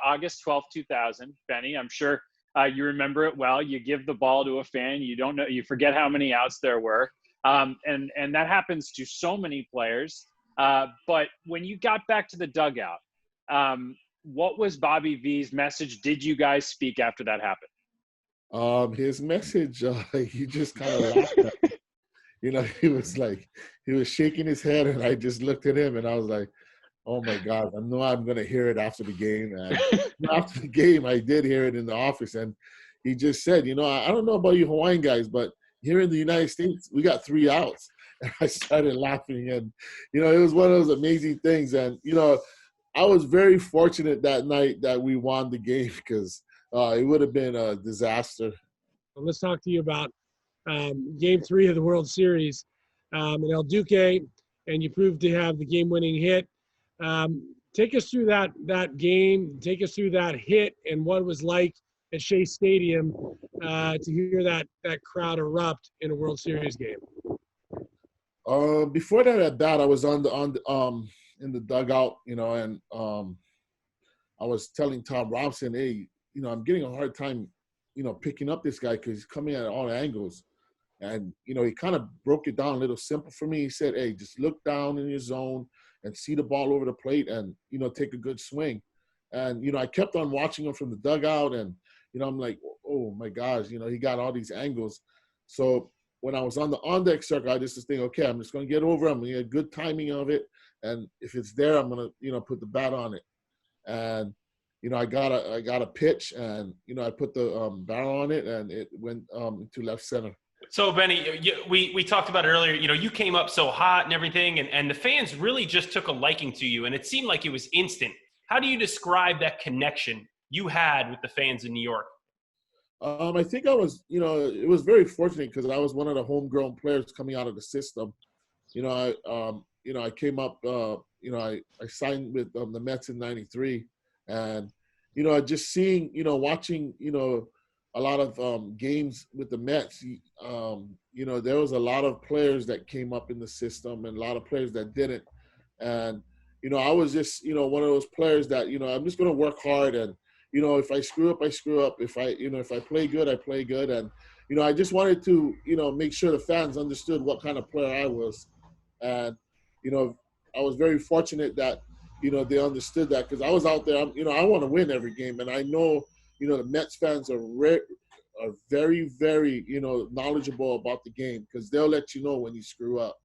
August 12th, 2000. Benny, I'm sure you remember it well. You give the ball to a fan. You don't know. You forget how many outs there were. And that happens to so many players. But when you got back to the dugout, what was Bobby V's message? Did you guys speak after that happened? His message, he just kind of laughed at me. You know, he was shaking his head, and I just looked at him, and I was like, oh my God, I know I'm going to hear it after the game. And after the game, I did hear it in the office. And he just said, you know, I don't know about you Hawaiian guys, but here in the United States, we got 3 outs. And I started laughing. And, you know, it was one of those amazing things. And, you know, I was very fortunate that night that we won the game because it would have been a disaster. Well, let's talk to you about Game 3 of the World Series in El Duque, and you proved to have the game-winning hit. Take us through that game. Take us through that hit and what it was like at Shea Stadium to hear that crowd erupt in a World Series game. Before that at bat, I was in the dugout, you know, and I was telling Tom Robson, hey, you know, I'm getting a hard time, you know, picking up this guy because he's coming at all angles. And, you know, he kind of broke it down a little simple for me. He said, hey, just look down in your zone and see the ball over the plate and, you know, take a good swing. And, you know, I kept on watching him from the dugout and, you know, I'm like, oh my gosh, you know, he got all these angles. So when I was on the on-deck circle, I just was thinking, okay, I'm just going to get over him. I'm going to get good timing of it. And if it's there, I'm going to, you know, put the bat on it. And, you know, I got a pitch and, you know, I put the barrel on it and it went into left center. So, Benny, we talked about it earlier. You know, you came up so hot and everything, and the fans really just took a liking to you, and it seemed like it was instant. How do you describe that connection you had with the fans in New York? I think I was, you know, it was very fortunate because I was one of the homegrown players coming out of the system. You know, I came up, you know, I signed with the Mets in '93, and, you know, just seeing, you know, watching, you know, a lot of games with the Mets, you know, there was a lot of players that came up in the system and a lot of players that didn't. And, you know, I was just, you know, one of those players that, you know, I'm just going to work hard. And, you know, if I screw up, I screw up. If I play good, I play good. And, you know, I just wanted to, you know, make sure the fans understood what kind of player I was. And, you know, I was very fortunate that, you know, they understood that because I was out there, you know, I want to win every game. And I know, you know, the Mets fans are very, very, you know, knowledgeable about the game because they'll let you know when you screw up.